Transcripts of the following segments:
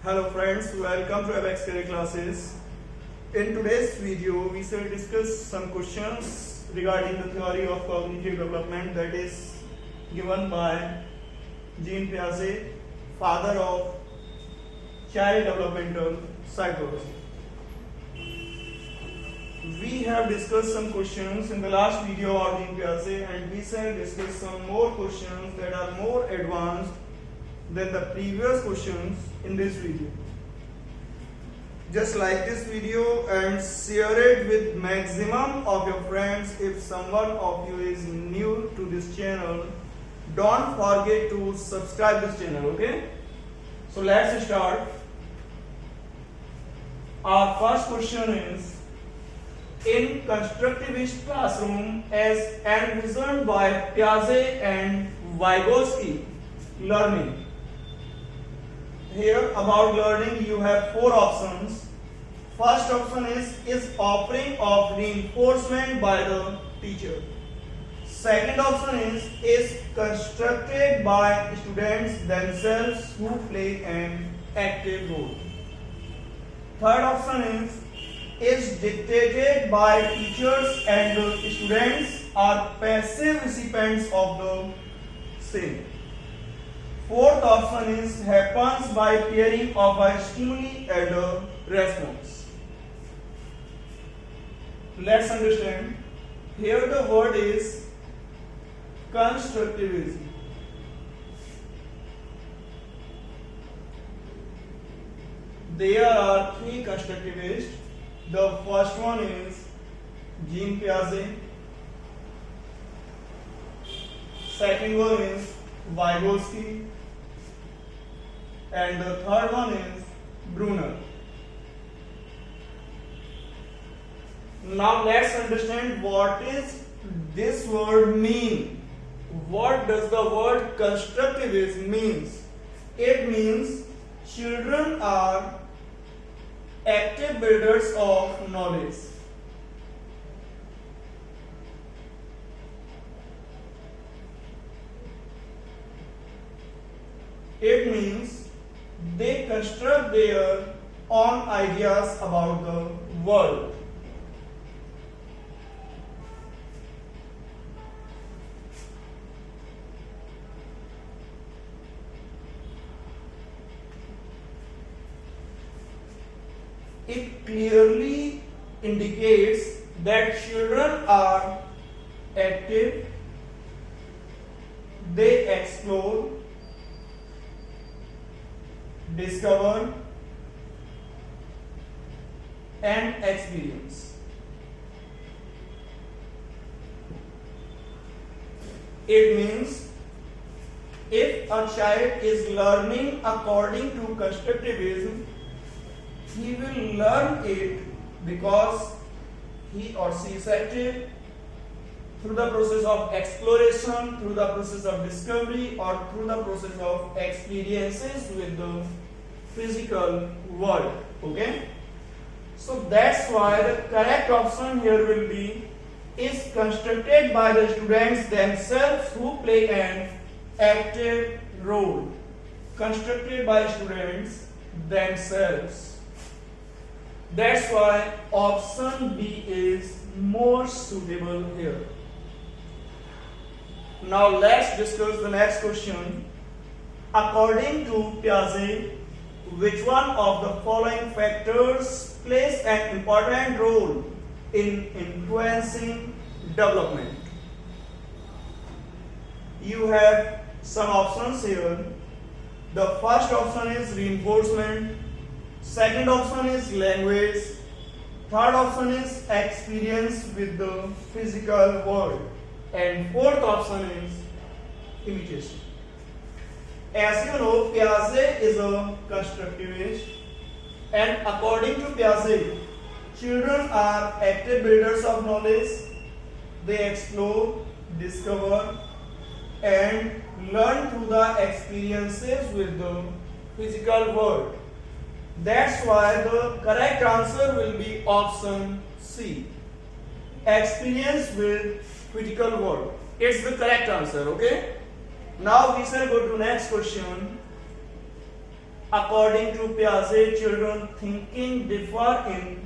Hello friends, welcome to Apex Career Classes. In today's video, we shall discuss some questions regarding the theory of cognitive development that is given by Jean Piaget, father of child developmental psychology. We have discussed some questions in the last video of Jean Piaget, and we shall discuss some more questions that are more advanced than the previous questions in this video. Just like this video and share it with maximum of your friends. If someone of you is new to this channel, don't forget to subscribe this channel, okay? So let's start. Our first question is, in constructivist classroom as envisioned by Piaget and Vygotsky, learning. Here about learning you have four options. First option is offering of reinforcement by the teacher. Second option is constructed by students themselves who play an active role. Third option is dictated by teachers and the students are passive recipients of the same. Fourth option happens by pairing of a stimuli and a response. Let's understand. Here the word is constructivism. There are three constructivists. The first one is Jean Piaget. Second one is Vygotsky. And the third one is Brunner. Now let's understand what is this word mean. What does the word constructivism means? It means children are active builders of knowledge. It means they construct their own ideas about the world. It clearly indicates that children are active, they explore, discover and experience. It means if a child is learning according to constructivism, he will learn it because he or she is active through the process of exploration, through the process of discovery, or through the process of experiences with the physical world. Okay? So that's why the correct option here will be is constructed by the students themselves who play an active role. Constructed by students themselves. That's why option B is more suitable here. Now let's discuss the next question. According to Piaget, which one of the following factors plays an important role in influencing development? You have some options here. The first option is reinforcement. Second option is language. Third option is experience with the physical world. And fourth option is imitation. As you know, Piaget is a constructivist, and according to Piaget, children are active builders of knowledge. They explore, discover, and learn through the experiences with the physical world. That's why the correct answer will be option C. Experience with physical world. It's the correct answer, okay? Now we shall go to next question. according to Piaget, children thinking differ in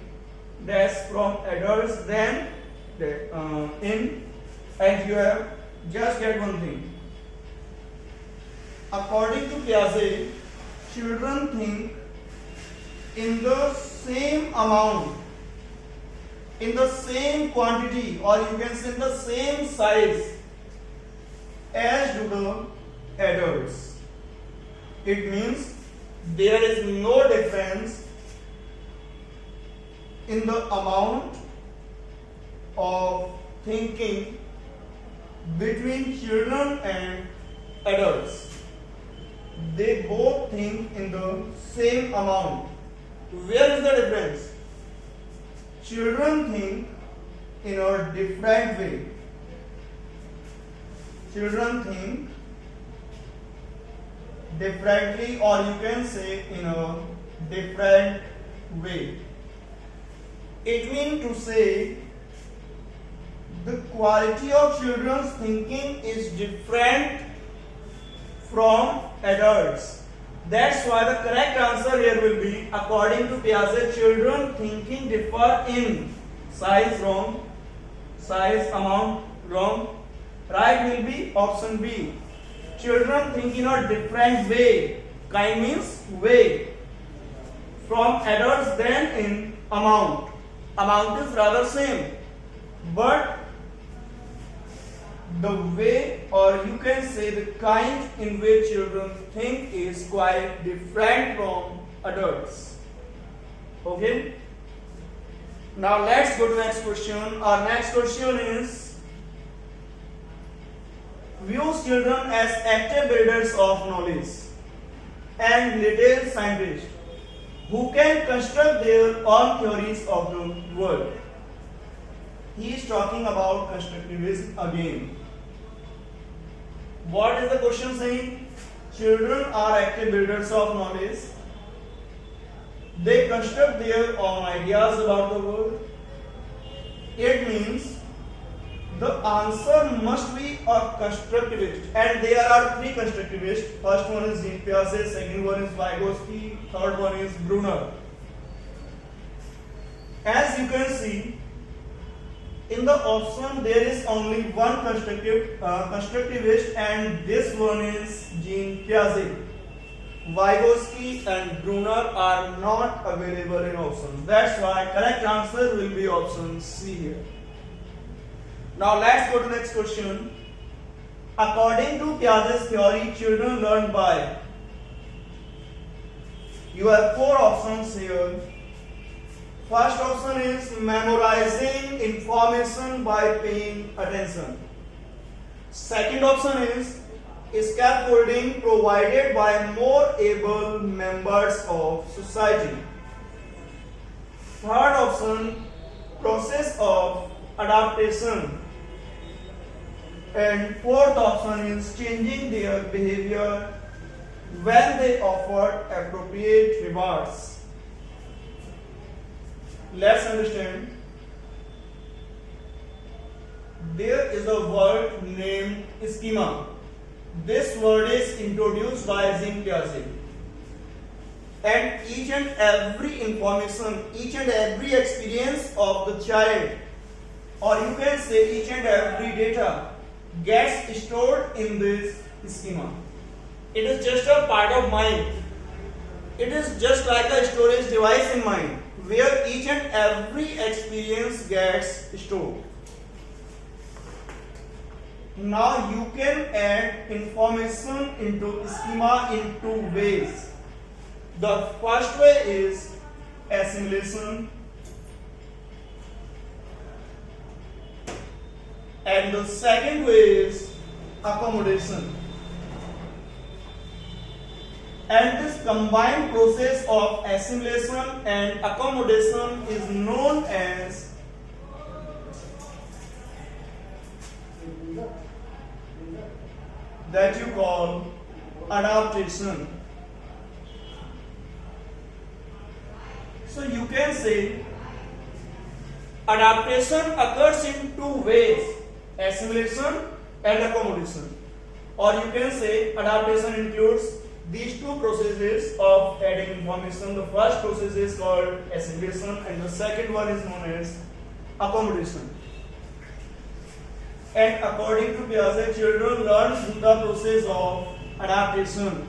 dash from adults than in, and you have just get one thing. According to Piaget, children think in the same amount, in the same quantity, or you can say in the same size as do the adults. It means there is no difference in the amount of thinking between children and adults. They both think in the same amount. Where is the difference? Children think in a different way. Children think differently, or you can say in a different way. It means to say the quality of children's thinking is different from adults. That's why the correct answer here will be, according to Piaget, children thinking differ in size wrong, size amount wrong. Right will be option B. Children think in a different way. Kind means way. From adults than in amount. Amount is rather same, but the way, or you can say the kind in which children think is quite different from adults. Okay? Now let's go to the next question. Our next question is, views children as active builders of knowledge and little scientists who can construct their own theories of the world. He is talking about constructivism again. What is the question saying? Children are active builders of knowledge. They construct their own ideas about the world. It means the answer must be a constructivist, and there are three constructivists. First one is Jean Piaget, second one is Vygotsky, third one is Brunner. As you can see, in the option there is only one constructivist, and this one is Jean Piaget. Vygotsky and Brunner are not available in options. That's why correct answer will be option C here. Now let's go to the next question. According to Piaget's theory, children learn by. You have four options here. First option is memorizing information by paying attention. Second option is scaffolding provided by more able members of society. Third option, process of adaptation. And fourth option is changing their behavior when they offer appropriate rewards. Let's understand. There is a word named schema. This word is introduced by Jean Piaget. And each and every information, each and every experience of the child, or you can say each and every data, gets stored in this schema. It is just a part of mind. It is just like a storage device in mind, where each and every experience gets stored. Now you can add information into schema in two ways. The first way is assimilation, and the second way is accommodation. And this combined process of assimilation and accommodation is known as that you call adaptation. So you can say adaptation occurs in two ways, assimilation and accommodation. Or you can say adaptation includes these two processes of getting information. The first process is called assimilation and the second one is known as accommodation. And according to Piaget, children learn through the process of adaptation.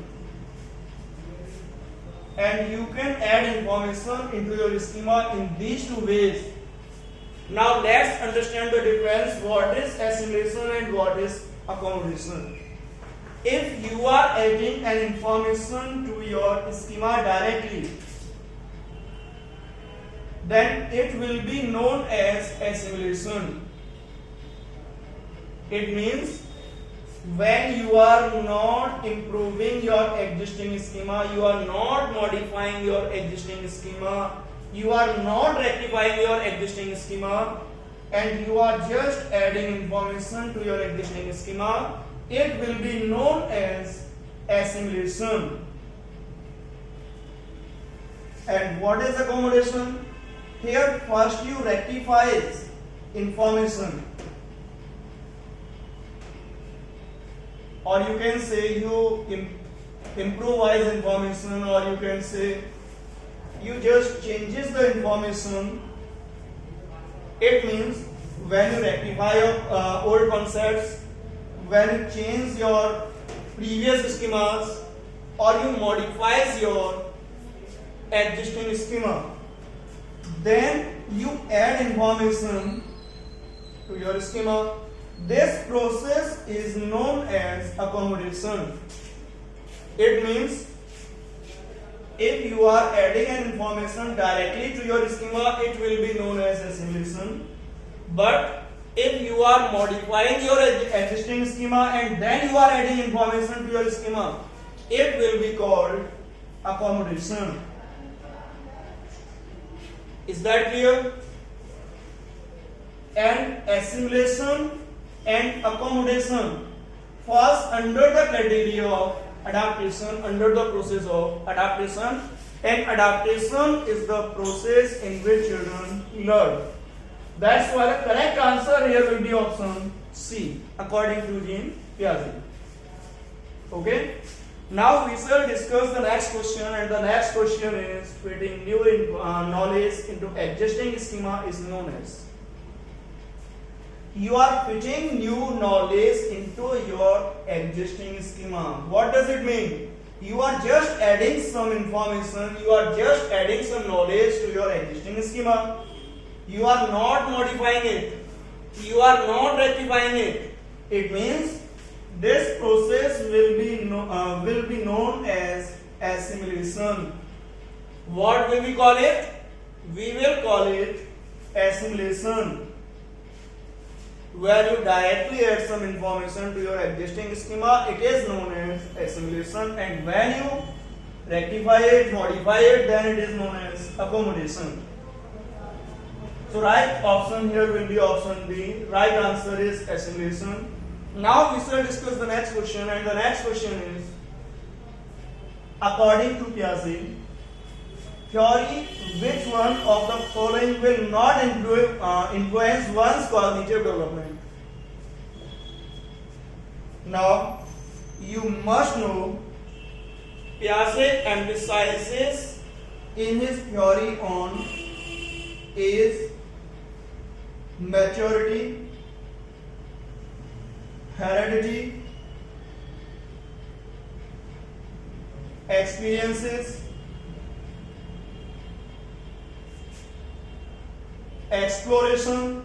And you can add information into your schema in these two ways. Now let's understand the difference. What is assimilation and what is accommodation? If you are adding an information to your schema directly, then it will be known as assimilation. It means when you are not improving your existing schema, you are not modifying your existing schema, you are not rectifying your existing schema, and you are just adding information to your existing schema, it will be known as assimilation. And what is accommodation? Here first you rectify information, or you can say you improvise information, or you can say you just changes the information. It means when you rectify your old concepts, when you change your previous schemas, or you modifies your existing schema, then you add information to your schema. This process is known as accommodation. It means if you are adding an information directly to your schema, it will be known as assimilation. But if you are modifying your existing schema and then you are adding information to your schema, it will be called accommodation. Is that clear? And assimilation and accommodation falls under the category of adaptation, under the process of adaptation. And adaptation is the process in which children learn. That's why the correct answer here will be option C, according to Jean Piaget. Okay? Now we shall discuss the next question, and the next question is fitting new knowledge into existing schema is known as. You are fitting new knowledge into your existing schema. What does it mean? You are just adding some information, you are just adding some knowledge to your existing schema. You are not modifying it, you are not rectifying it. It means this process will be known as assimilation. What will we call it? We will call it assimilation, where you directly add some information to your existing schema. It is known as assimilation, and when you rectify it, modify it, then it is known as accommodation. So right option here will be option B. Right answer is assimilation. Now we shall discuss the next question, and the next question is, according to Piaget theory, which one of the following will not influence one's cognitive development? Now you must know Piaget emphasizes in his theory on age, maturity, heredity, experiences, exploration,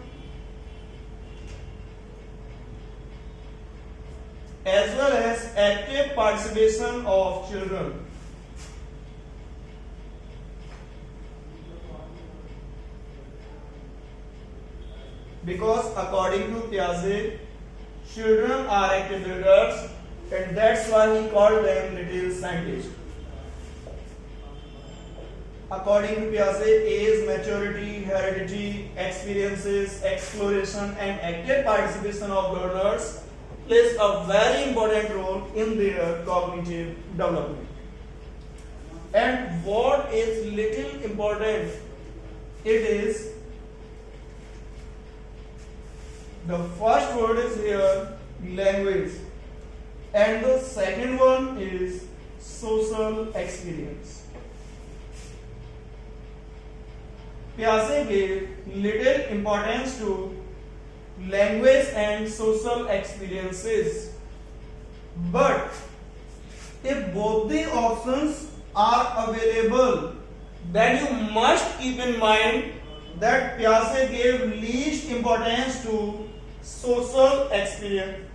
as well as active participation of children. Because according to Piaget, children are active learners, and that's why he called them little scientists. According to Piaget, age, maturity, heredity, experiences, exploration, and active participation of learners plays a very important role in their cognitive development. And what is little important? It is the first word is here language, and the second one is social experience. Piaget gave little importance to language and social experiences. But if both the options are available, then you must keep in mind that Piaget gave least importance to social experience,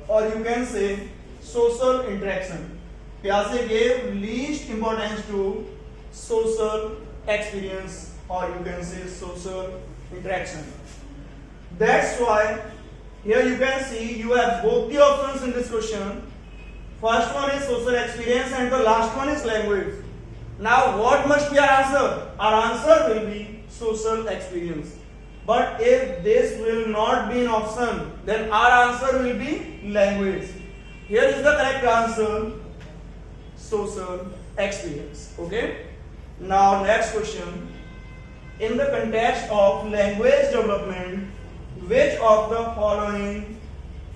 or you can say social interaction. Piaget gave least importance to social experience, or you can say social interaction. That's why here you can see you have both the options in this question. First one is social experience and the last one is language. Now what must be our answer? Our answer will be social experience. But if this will not be an option, then our answer will be language. Here is the correct answer, social experience. Okay. Now next question. In the context of language development, which of the following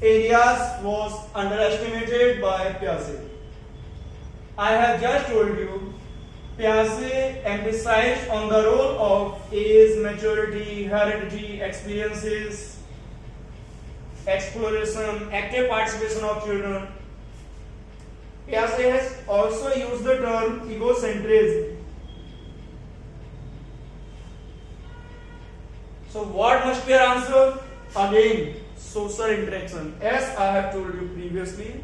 areas was underestimated by Piaget? I have just told you, Piaget emphasized on the role of age, maturity, heredity, experiences, exploration, active participation of children. Piaget has also used the term egocentrism. So what must be our answer? Again, social interaction. As I have told you previously,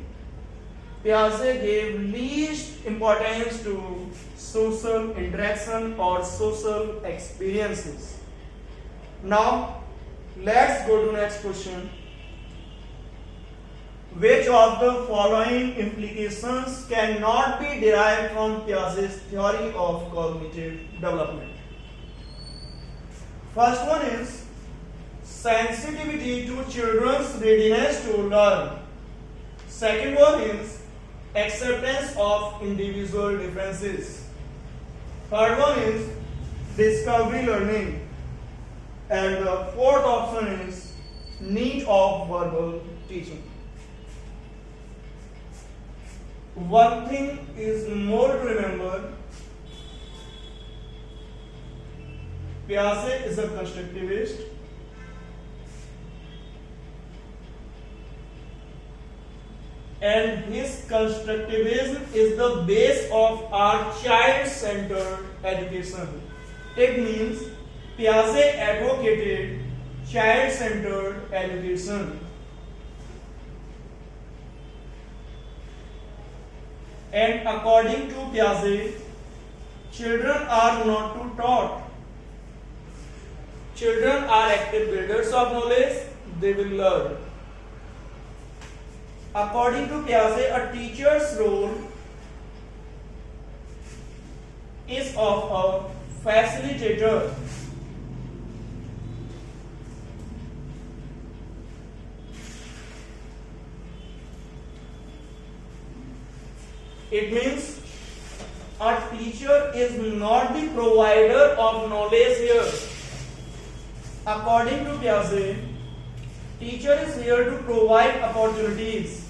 Piaget gave least importance to social interaction or social experiences. Now, let's go to next question. Which of the following implications cannot be derived from Piaget's theory of cognitive development? First one is sensitivity to children's readiness to learn. Second one is acceptance of individual differences. Third one is discovery learning. And the fourth option is need of verbal teaching. One thing is more to remember, Piaget is a constructivist. And his constructivism is the base of our child-centered education. It means Piaget advocated child-centered education. And according to Piaget, children are not to taught. Children are active builders of knowledge, they will learn. According to Piaget, a teacher's role is of a facilitator. It means a teacher is not the provider of knowledge here. According to Piaget, teacher is here to provide opportunities.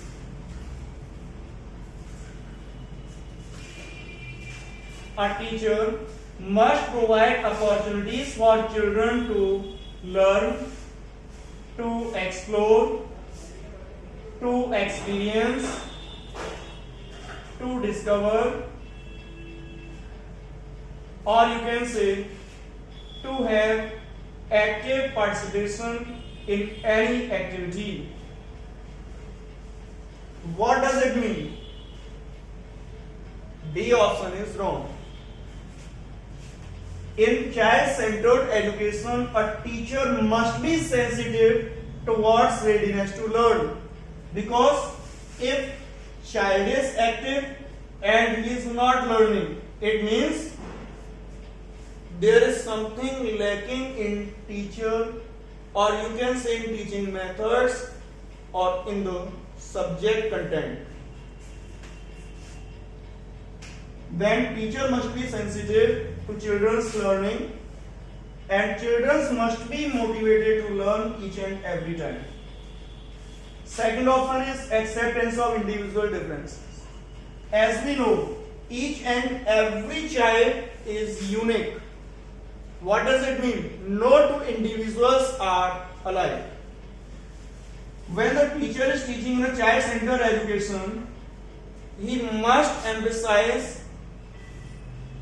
A teacher must provide opportunities for children to learn, to explore, to experience, to discover, or you can say to have active participation in any activity. What does it mean? D option is wrong. In child-centered education, a teacher must be sensitive towards readiness to learn, because if child is active and he is not learning, it means there is something lacking in teacher, or you can say in teaching methods or in the subject content. Then teacher must be sensitive to children's learning, and children must be motivated to learn each and every time. Second option is acceptance of individual differences. As we know, each and every child is unique. What does it mean? No two individuals are alike. When the teacher is teaching in a child-centered education, he must emphasize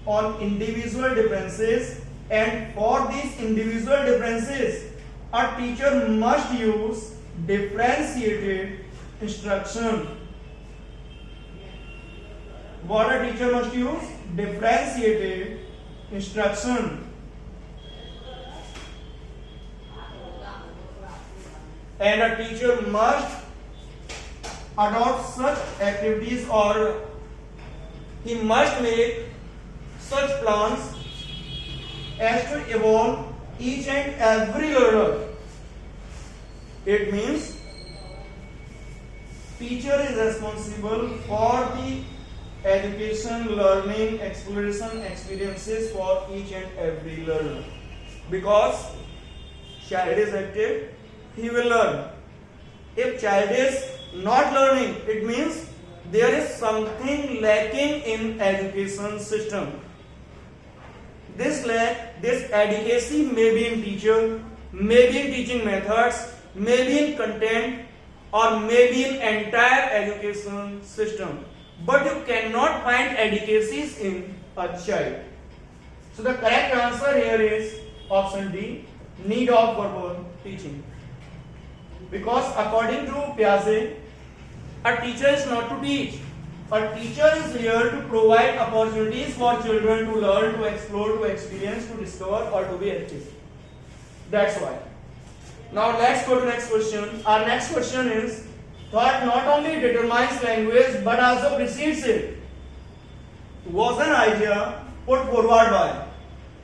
on individual differences, and for these individual differences, a teacher must use differentiated instruction. What a teacher must use? Differentiated instruction. And a teacher must adopt such activities, or he must make such plans as to involve each and every learner. It means teacher is responsible for the education, learning, exploration, experiences for each and every learner. Because child is active, he will learn. If child is not learning, it means there is something lacking in education system. This lack, this adequacy may be in teacher, may be in teaching methods, may be in content, or may be in entire education system. But you cannot find adequacies in a child. So the correct answer here is option D, need of verbal teaching. Because according to Piaget, a teacher is not to teach. A teacher is here to provide opportunities for children to learn, to explore, to experience, to discover, or to be active. That's why. Now let's go to next question. Our next question is, thought not only determines language but also precedes it. Was an idea put forward by?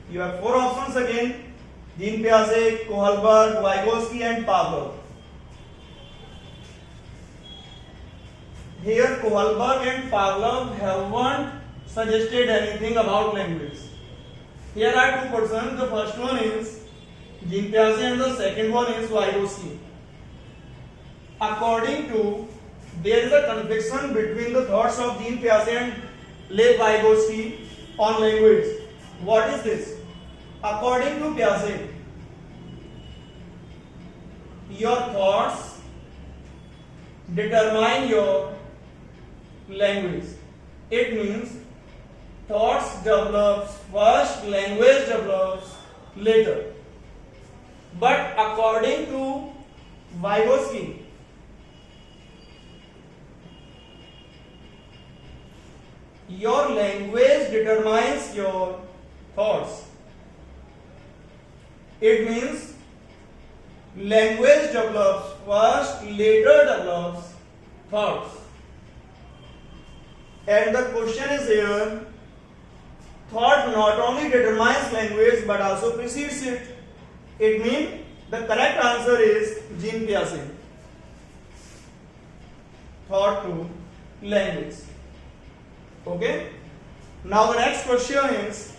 You have four options again: Jean Piaget, Kohlberg, Vygotsky, and Pavlov. Here Kohlberg and Pavlov haven't suggested anything about language. Here are two persons. The first one is Jean Piaget and the second one is Vygotsky. According to, there is a confliction between the thoughts of Jean Piaget and Lev Vygotsky on language. What is this? According to Piaget, your thoughts determine your language. It means thoughts develops first, language develops later. But according to Vygotsky, your language determines your thoughts. It means language develops first, later develops thoughts. And the question is here, thought not only determines language but also precedes it. It means the correct answer is Jean Piaget. Thought to language. Okay? Now the next question is,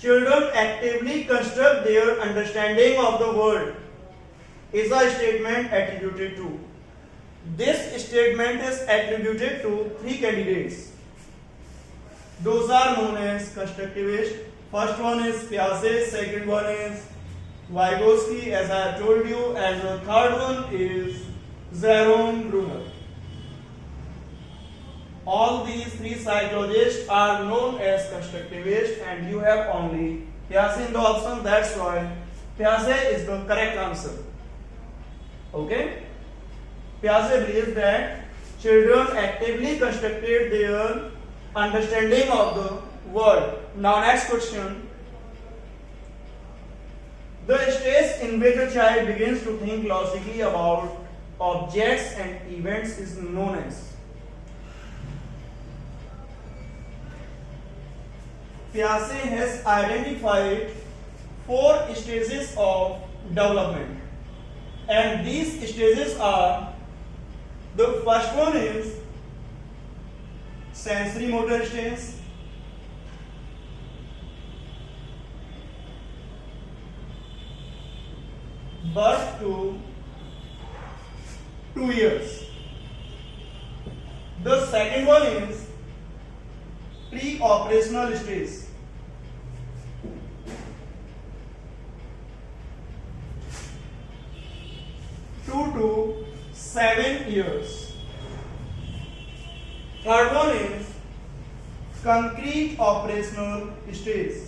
children actively construct their understanding of the world is a statement attributed to. This statement is attributed to three candidates. Those are known as constructivist. First one is Piaget, second one is Vygotsky, as I have told you, and the third one is Jerome Bruner. All these three psychologists are known as constructivists, and you have only Piaget in the option. That's why Piaget is the correct answer. Okay? Piaget believes that children actively constructed their understanding of the world. Now next question. The stage in which a child begins to think logically about objects and events is known as. Piaget has identified 4 stages of development, and these stages are, the first one is sensory motor stage, birth to 2 years. The second one is pre-operational stage. 7 years. Third one is concrete operational stage.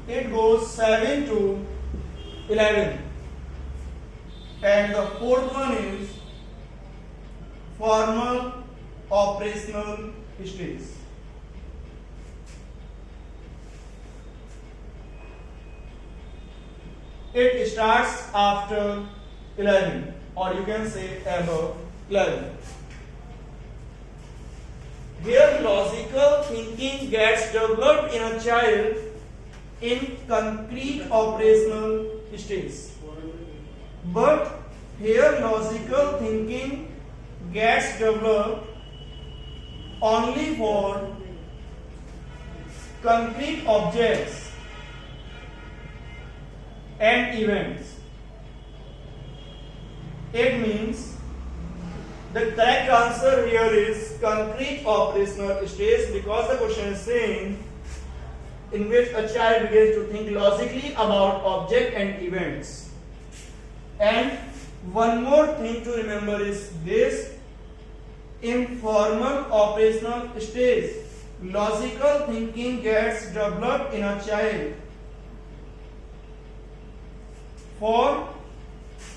It goes 7 to 11. And the fourth one is formal operational stage. It starts after 11, or you can say above 11. Here logical thinking gets developed in a child in concrete operational stage. But here logical thinking gets developed only for concrete objects and events. It means the correct answer here is concrete operational stage, because the question is saying in which a child begins to think logically about object and events. And one more thing to remember is this: in formal operational stage, logical thinking gets developed in a child for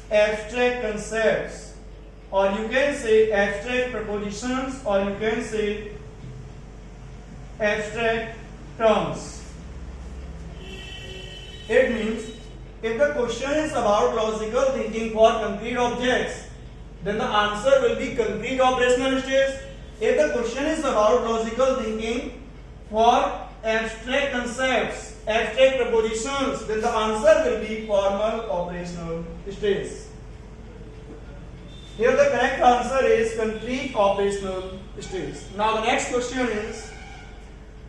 abstract concepts, or you can say abstract propositions, or you can say abstract terms. It means if the question is about logical thinking for concrete objects, then the answer will be concrete operational stage. If the question is about logical thinking for abstract concepts, abstract propositions, then the answer will be formal operational stage. Here the correct answer is concrete operational stage. Now the next question is,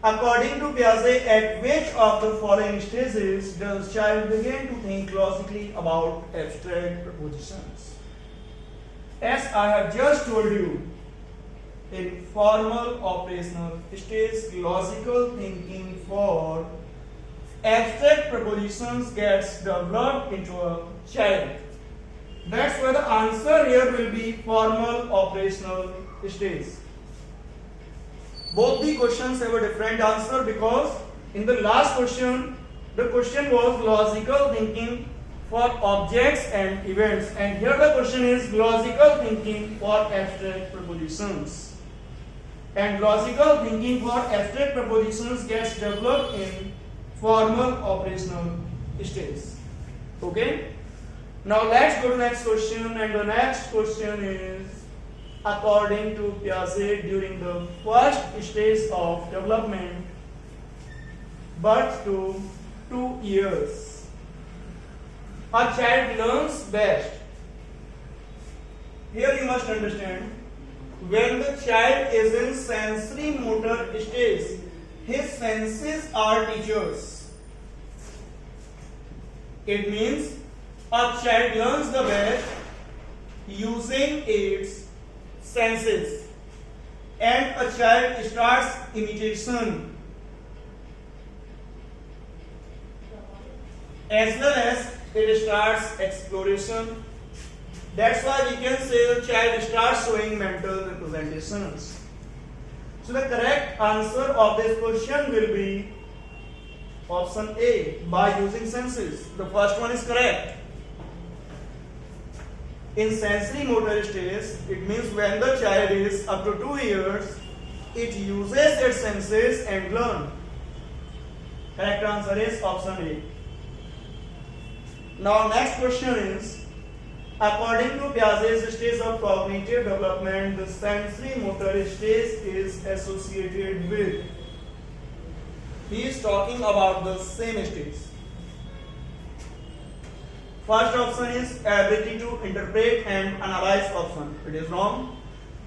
according to Piaget, at which of the following stages does child begin to think logically about abstract propositions? As I have just told you, in formal operational stage, logical thinking for abstract propositions gets developed into a child. That's why the answer here will be formal operational stage. Both the questions have a different answer, because in the last question, the question was logical thinking for objects and events, and here the question is logical thinking for abstract propositions. And logical thinking for abstract propositions gets developed in formal operational stage. Okay? Now let's go to the next question, and the next question is, according to Piaget, during the first stage of development, birth to 2 years, a child learns best. Here you must understand, when the child is in sensory motor stage, his senses are teachers. It means a child learns the best using its senses, and a child starts imitation as well as it starts exploration. That's why we can say the child starts showing mental representations. So the correct answer of this question will be option A, by using senses. The first one is correct. In sensory motor stage, it means when the child is up to 2 years, it uses its senses and learn. Correct answer is option A. Now next question is, according to Piaget's stage of cognitive development, the sensory motor stage is associated with. He is talking about the same stage. First option is ability to interpret and analyze option. It is wrong,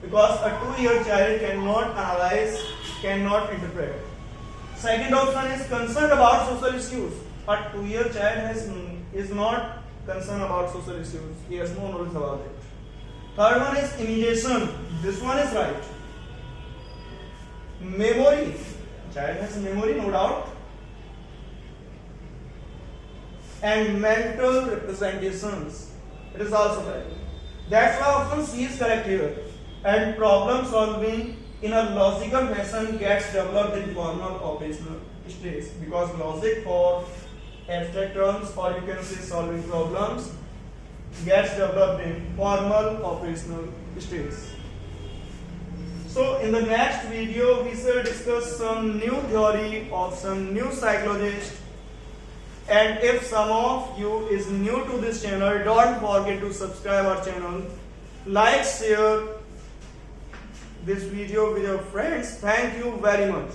because a 2-year child cannot analyze, cannot interpret. Second option is concerned about social issues. A 2-year child is not concerned about social issues. He has no knowledge about it. Third one is imitation. This one is right. Memory. Child has memory, no doubt. and mental representations. It is also correct. That's why option C is correct here. And problem solving in a logical fashion gets developed in formal operational stage, because logic for abstract terms, or you can say solving problems, gets developed in formal operational stage. So in the next video we shall discuss some new theory of some new psychologist. And if some of you is new to this channel, don't forget to subscribe our channel, like, share this video with your friends. Thank you very much.